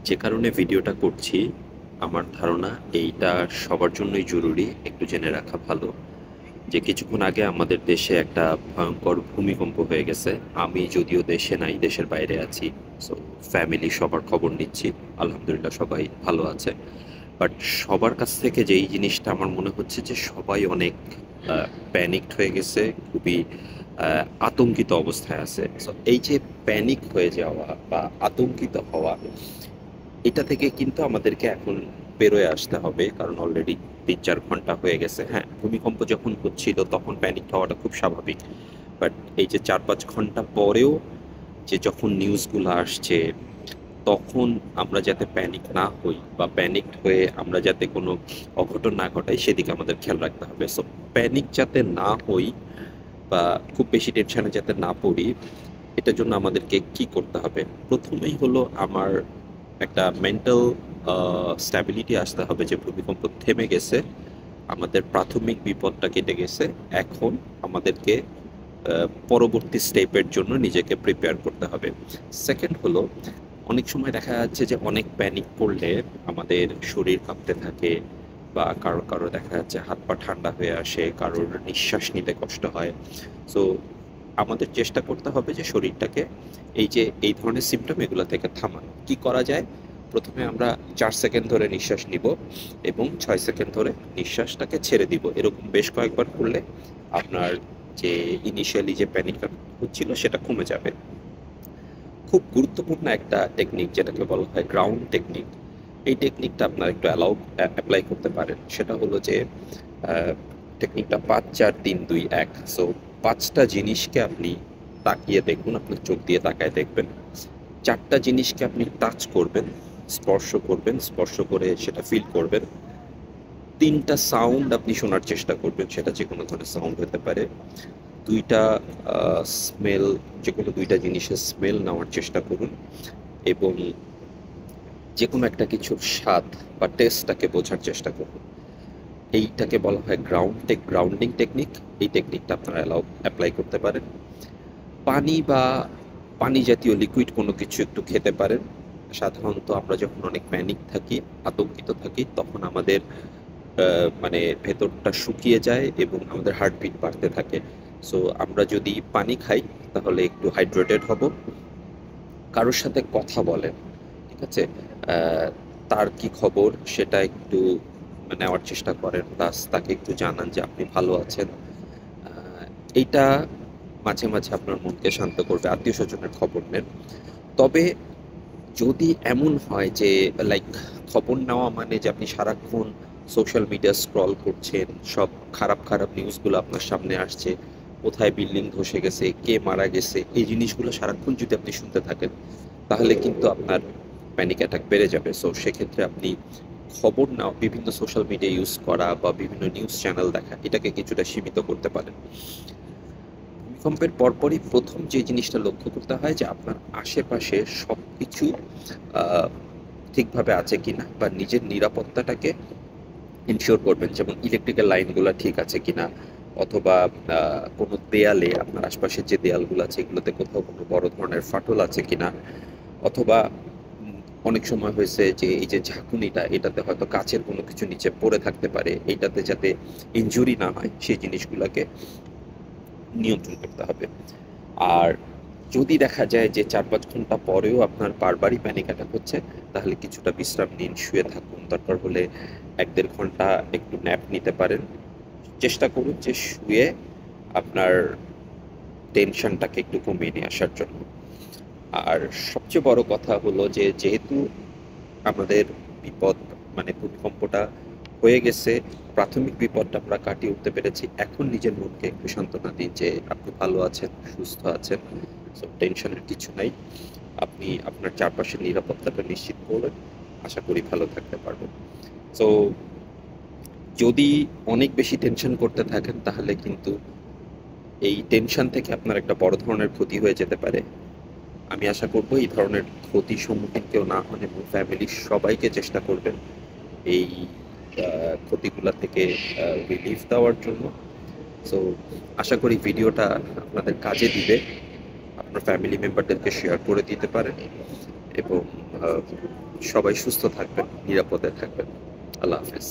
যে কারণে ভিডিওটা করছি, আমার ধারণা এইটা সবার জন্যই জরুরি একটু জেনে রাখা ভালো যে কিছুক্ষণ আগে আমাদের দেশে একটা ভয়ঙ্কর ভূমিকম্প হয়ে গেছে। আমি যদিও দেশে নাই, দেশের বাইরে আছি। সো ফ্যামিলি সবার খবর নিচ্ছি। আলহামদুলিল্লাহ সবাই ভালো আছে। বাট সবার কাছ থেকে যেই জিনিসটা আমার মনে হচ্ছে যে সবাই অনেক প্যানিকড হয়ে গেছে, খুবই আতঙ্কিত অবস্থায় আছে। সো এই যে প্যানিক হয়ে যাওয়া বা আতঙ্কিত হওয়া, এটা থেকে কিন্তু আমাদেরকে এখন বেরোয় আসতে হবে, কারণ অলরেডি ৩-৪ ঘন্টা হয়ে গেছে। হ্যাঁ, ভূমিকম্প যখন হচ্ছিল তখন প্যানিক হওয়াটা খুব স্বাভাবিক। বাট এই যে ৪-৫ ঘন্টা পরেও যে যখন নিউজগুলো আসছে, তখন আমরা যাতে প্যানিক না হই বা প্যানিকড হয়ে আমরা যাতে কোনো অঘটন না ঘটাই, সেদিকে আমাদের খেয়াল রাখতে হবে। সো প্যানিক যাতে না হই বা খুব বেশি টেনশনে যাতে না পড়ি, এটার জন্য আমাদেরকে কি করতে হবে? প্রথমেই হলো আমার একটা মেন্টাল স্ট্যাবিলিটি আসতে হবে যে ভূমিকম্প থেমে গেছে, আমাদের প্রাথমিক বিপদটা কেটে গেছে। এখন আমাদেরকে পরবর্তী স্টেপের জন্য নিজেকে প্রিপেয়ার করতে হবে। সেকেন্ড হলো, অনেক সময় দেখা যাচ্ছে যে অনেক প্যানিক করলে আমাদের শরীর কাঁপতে থাকে, বা কারো কারো দেখা যাচ্ছে হাত পা ঠান্ডা হয়ে আসে, কারোর নিঃশ্বাস নিতে কষ্ট হয়। সো আমাদের চেষ্টা করতে হবে যে শরীরটাকে এই যে এই ধরনের সিমটম এগুলো থেকে থামানো। কি করা যায়? প্রথমে আমরা ৪ সেকেন্ড ধরে নিঃশ্বাস নিব এবং ৬ সেকেন্ড ধরে নিঃশ্বাসটাকে ছেড়ে দিব। এরকম বেশ কয়েকবার করলে আপনার যে ইনিশিয়ালি যে প্যানিকটা হচ্ছিল সেটা কমে যাবে। খুব গুরুত্বপূর্ণ একটা টেকনিক যেটাকে বলা হয় গ্রাউন্ড টেকনিক। এই টেকনিকটা আপনারা একটু অ্যাপ্লাই করতে পারেন। সেটা হলো যে টেকনিকটা ৫-৪-৩-২-১। সো ৫টা জিনিসকে আপনি তাকিয়ে দেখুন, আপনার চোখ দিয়ে তাকায় দেখবেন। ৪টা জিনিসকে আপনি টাচ করবেন, স্পর্শ করবেন, স্পর্শ করে সেটা ফিল করবেন। ৩টা সাউন্ড আপনি শোনার চেষ্টা করবেন, সেটা যেকোনো ধরনের সাউন্ড হতে পারে। ২টা স্মেল, যেকোনো ২টা জিনিসের স্মেল নেওয়ার চেষ্টা করুন, এবং যেকোনো একটা কিছুর স্বাদ বা টেস্টটাকে বোঝার চেষ্টা করুন। এইটাকে বলা হয় গ্রাউন্ডিং টেকনিক। এই টেকনিকটা আপনারা অ্যাপ্লাই করতে পারেন। পানি বা পানি জাতীয় লিকুইড কোনো কিছু একটু খেতে পারেন। সাধারণত আমরা যখন অনেক প্যানিক থাকি, আতঙ্কিত থাকি, তখন আমাদের মানে ভেতরটা শুকিয়ে যায় এবং আমাদের হার্টবিট বাড়তে থাকে। সো আমরা যদি পানি খাই তাহলে একটু হাইড্রেটেড হব। কারোর সাথে কথা বলেন, ঠিক আছে? তার কি খবর সেটা একটু নেওয়ার চেষ্টা করেন। প্লাস তাকে একটু জানান যে আপনি ভালো আছেন। আ এইটা মাঝে, মাঝে আপনার মনকে শান্ত করবে। আত্মীয়স্বজনের খবর নেন। তবে যদি এমন হয় যে লাইক খবর নেওয়া মানে যে আপনি সারাক্ষণ সোশ্যাল মিডিয়া স্ক্রল করছেন, সব খারাপ, খারাপ নিউজগুলো আপনার সামনে আসছে, কোথায় বিল্ডিং ধসে গেছে, কে মারা গেছে, এই জিনিসগুলো সারাক্ষণ যদি আপনি শুনতে থাকেন, তাহলে কিন্তু আপনার প্যানিক অ্যাটাক বেড়ে যাবে। সো সেক্ষেত্রে আপনি খবর নাও, বিভিন্ন সোশ্যাল মিডিয়া ইউজ করা বা বিভিন্ন নিউজ চ্যানেল দেখা, এটাকে কিছুটা সীমিত করতে পারেন। ভূমিকম্পের পরপরই ১ম যে জিনিসটা লক্ষ্য করতে হয় যে আপনার আশেপাশে সবকিছু আ ঠিকভাবে আছে কিনা, বা নিজের নিরাপত্তাটাকে এনশিওর করবেন। যেমন ইলেকট্রিক্যাল লাইনগুলা ঠিক আছে কিনা, অথবা আ কোনো দেয়ালে, আপনার আশপাশের যে দেয়ালগুলো আছে এগুলোতে কোথাও কোনো বড় ধরনের ফাটল আছে কিনা, অথবা উম অনেক সময় হয়েছে যে এই যে ঝাঁকুনিটা, এটাতে হয়তো কাচের কোনো কিছু নিচে পড়ে থাকতে পারে। এইটাতে যাতে ইনজুরি না হয় সেই জিনিসগুলাকে নিয়ন্ত্রণ করতে হবে। আর যদি দেখা যায় যে ৪-৫ ঘন্টা পরেও আপনার বারবারই প্যানিক অ্যাটাক হচ্ছে, তাহলে কিছুটা বিশ্রাম নিন, শুয়ে থাকুন। দরকার হলে ১-১.৫ ঘন্টা একটু ন্যাপ নিতে পারেন। চেষ্টা করুন যে শুয়ে আপনার টেনশনটাকে একটু কমিয়ে নিয়ে আসার জন্য। আর সবচেয়ে বড় কথা হলো যে যেহেতু আমাদের বিপদ ভূমিকম্পটা হয়ে গেছে, প্রাথমিক বিপদটা আমরা কাটিয়ে উঠতে পেরেছি। এখন নিজের মনকে একটু সান্ত্বনা দিন যে আপনি ভালো আছেন, সুস্থ আছেন। সো টেনশনের কিছু নাই। আপনি আপনার চারপাশের নিরাপত্তাটা নিশ্চিত করবেন। আশা করি ভালো থাকতে পারবেন। সো যদি অনেক বেশি টেনশন করতে থাকেন তাহলে কিন্তু এই টেনশন থেকে আপনার একটা বড় ধরনের ক্ষতি হয়ে যেতে পারে। আমি আশা করব এই ধরনের ক্ষতির সম্মুখীন কেউ না হন এবং ফ্যামিলির সবাইকে চেষ্টা করবেন এই ক্ষতিগুলা থেকে রিলিফ দেওয়ার জন্য। সো আশা করি ভিডিওটা আপনাদের কাজে দিবে। আপনার ফ্যামিলি মেম্বারদেরকে শেয়ার করে দিতে পারেন, এবং সবাই সুস্থ থাকবেন, নিরাপদে থাকবেন। আল্লাহ হাফেজ।